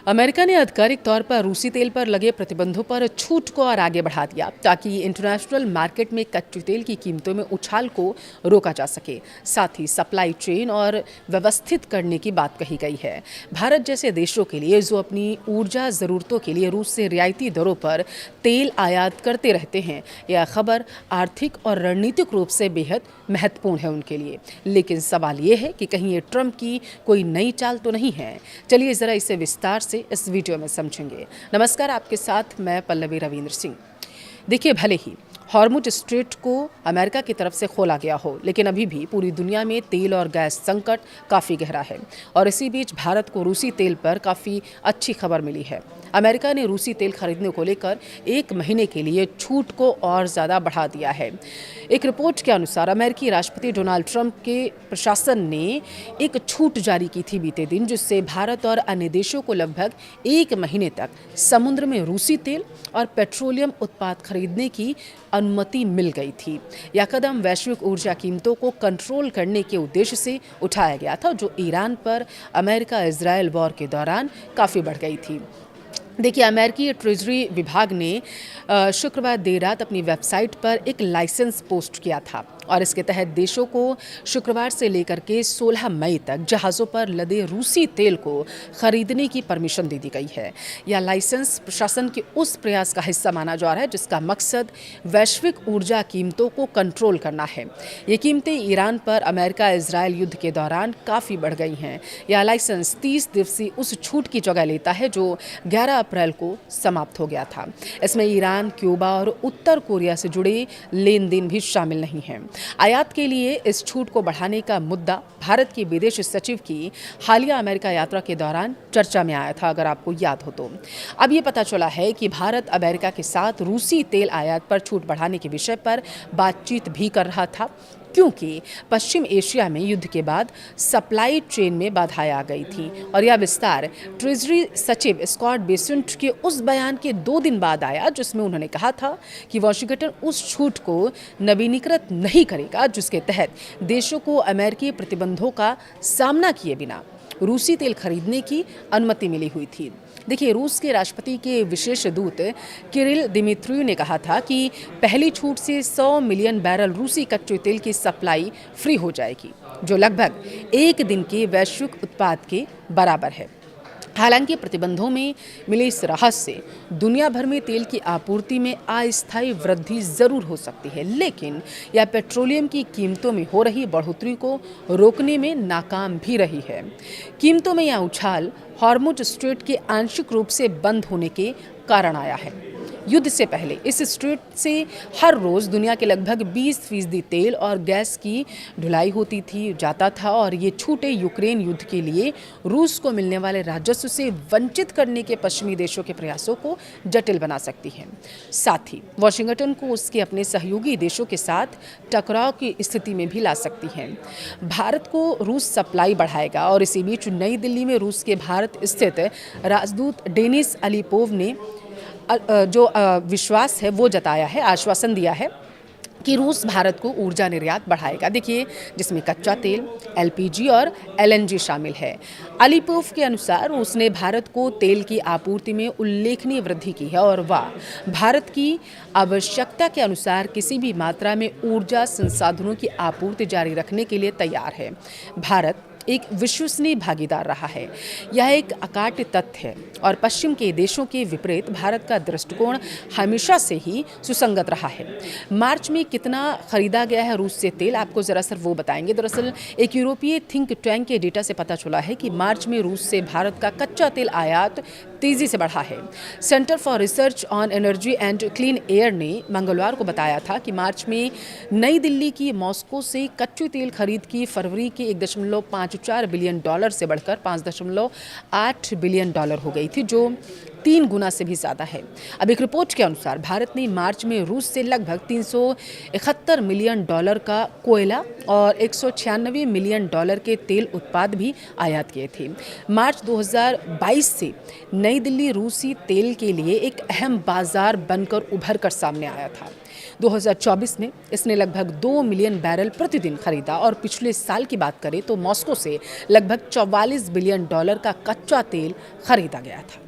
America ने आधिकारिक तौर पर रूसी तेल पर लगे प्रतिबंधों पर छूट को और आगे बढ़ा दिया ताकि इंटरनेशनल मार्केट में कच्चे तेल की कीमतों में उछाल को रोका जा सके। साथ ही सप्लाई चेन और व्यवस्थित करने की बात कही गई है। भारत जैसे देशों के लिए जो अपनी ऊर्जा ज़रूरतों के लिए रूस से रियायती दरों पर तेल आयात करते रहते हैं, यह खबर आर्थिक और रणनीतिक रूप से बेहद महत्वपूर्ण है उनके लिए। लेकिन सवाल ये है कि कहीं ये ट्रंप की कोई नई चाल तो नहीं है। चलिए ज़रा इसे विस्तार से इस वीडियो में समझेंगे। नमस्कार, आपके साथ मैं पल्लवी रविंद्र सिंह। देखिए, भले ही हॉर्मुज स्ट्रेट को अमेरिका की तरफ से खोला गया हो, लेकिन अभी भी पूरी दुनिया में तेल और गैस संकट काफ़ी गहरा है और इसी बीच भारत को रूसी तेल पर काफ़ी अच्छी खबर मिली है। अमेरिका ने रूसी तेल खरीदने को लेकर 1 महीने के लिए छूट को और ज़्यादा बढ़ा दिया है। एक रिपोर्ट के अनुसार अमेरिकी राष्ट्रपति डोनाल्ड ट्रंप के प्रशासन ने एक छूट जारी की थी बीते दिन, जिससे भारत और अन्य देशों को लगभग 1 महीने तक समुद्र में रूसी तेल और पेट्रोलियम उत्पाद खरीदने की अनुमति मिल गई थी। यह कदम वैश्विक ऊर्जा कीमतों को कंट्रोल करने के उद्देश्य से उठाया गया था, जो ईरान पर अमेरिका इजरायल वॉर के दौरान काफ़ी बढ़ गई थी। देखिए, अमेरिकी ट्रेजरी विभाग ने शुक्रवार देर रात अपनी वेबसाइट पर एक लाइसेंस पोस्ट किया था और इसके तहत देशों को शुक्रवार से लेकर के 16 मई तक जहाज़ों पर लदे रूसी तेल को खरीदने की परमिशन दे दी गई है। यह लाइसेंस प्रशासन के उस प्रयास का हिस्सा माना जा रहा है जिसका मकसद वैश्विक ऊर्जा कीमतों को कंट्रोल करना है। ये कीमतें ईरान पर अमेरिका इजरायल युद्ध के दौरान काफ़ी बढ़ गई हैं। यह लाइसेंस 30 दिवसीय उस छूट की जगह लेता है जो 11 अप्रैल को समाप्त हो गया था। इसमें ईरान, क्यूबा और उत्तर कोरिया से जुड़े लेन देन भी शामिल नहीं हैं। आयात के लिए इस छूट को बढ़ाने का मुद्दा भारत के विदेश सचिव की हालिया अमेरिका यात्रा के दौरान चर्चा में आया था, अगर आपको याद हो तो। अब ये पता चला है कि भारत अमेरिका के साथ रूसी तेल आयात पर छूट बढ़ाने के विषय पर बातचीत भी कर रहा था, क्योंकि पश्चिम एशिया में युद्ध के बाद सप्लाई चेन में बाधाएं आ गई थी और यह विस्तार ट्रेजरी सचिव स्कॉट बेसेंट के उस बयान के 2 दिन बाद आया जिसमें उन्होंने कहा था कि वॉशिंगटन उस छूट को नवीनीकृत नहीं करेगा जिसके तहत देशों को अमेरिकी प्रतिबंधों का सामना किए बिना रूसी तेल खरीदने की अनुमति मिली हुई थी। देखिए, रूस के राष्ट्रपति के विशेष दूत किरिल दिमित्रियु ने कहा था कि पहली छूट से 100 मिलियन बैरल रूसी कच्चे तेल की सप्लाई फ्री हो जाएगी, जो लगभग 1 दिन के वैश्विक उत्पाद के बराबर है। हालांकि प्रतिबंधों में मिले इस राहत से दुनिया भर में तेल की आपूर्ति में अस्थायी वृद्धि जरूर हो सकती है, लेकिन यह पेट्रोलियम की कीमतों में हो रही बढ़ोतरी को रोकने में नाकाम भी रही है। कीमतों में यह उछाल हॉर्मुज स्ट्रेट के आंशिक रूप से बंद होने के कारण आया है। युद्ध से पहले इस स्ट्रेट से हर रोज़ दुनिया के लगभग 20% तेल और गैस की ढुलाई होती थी जाता था और ये छूटें यूक्रेन युद्ध के लिए रूस को मिलने वाले राजस्व से वंचित करने के पश्चिमी देशों के प्रयासों को जटिल बना सकती हैं। साथ ही वॉशिंगटन को उसके अपने सहयोगी देशों के साथ टकराव की स्थिति में भी ला सकती हैं। भारत को रूस सप्लाई बढ़ाएगा और इसी बीच नई दिल्ली में रूस के भारत स्थित राजदूत डेनिस अलीपोव ने जो विश्वास है वो जताया है, आश्वासन दिया है कि रूस भारत को ऊर्जा निर्यात बढ़ाएगा। देखिए, जिसमें कच्चा तेल, एलपीजी और एलएनजी शामिल है। अलीपोव के अनुसार उसने भारत को तेल की आपूर्ति में उल्लेखनीय वृद्धि की है और वह भारत की आवश्यकता के अनुसार किसी भी मात्रा में ऊर्जा संसाधनों की आपूर्ति जारी रखने के लिए तैयार है। भारत एक विश्वसनीय भागीदार रहा है। यह एक अकाट्य तथ्य है और पश्चिम के देशों के विपरीत भारत का दृष्टिकोण हमेशा से ही सुसंगत रहा है। मार्च में कितना खरीदा गया है रूस से तेल, आपको जरा सर वो बताएंगे। दरअसल एक यूरोपीय थिंक टैंक के डेटा से पता चला है कि मार्च में रूस से भारत का कच्चा तेल आयात तेजी से बढ़ा है। Centre for research on energy and clean air ने मंगलवार को बताया था कि मार्च में नई दिल्ली की मॉस्को से कच्चे तेल खरीद की फरवरी के 1.54 बिलियन डॉलर से बढ़कर 5.8 बिलियन डॉलर हो गई थी, जो 3 गुना से भी ज़्यादा है। अब एक रिपोर्ट के अनुसार भारत ने मार्च में रूस से लगभग $371 मिलियन का कोयला और $196 मिलियन के तेल उत्पाद भी आयात किए थे। मार्च 2022 से नई दिल्ली रूसी तेल के लिए एक अहम बाजार बनकर उभर कर सामने आया था। 2024 में इसने लगभग 2 मिलियन बैरल प्रतिदिन खरीदा और पिछले साल की बात करें तो मॉस्को से लगभग $44 बिलियन का कच्चा तेल खरीदा गया था।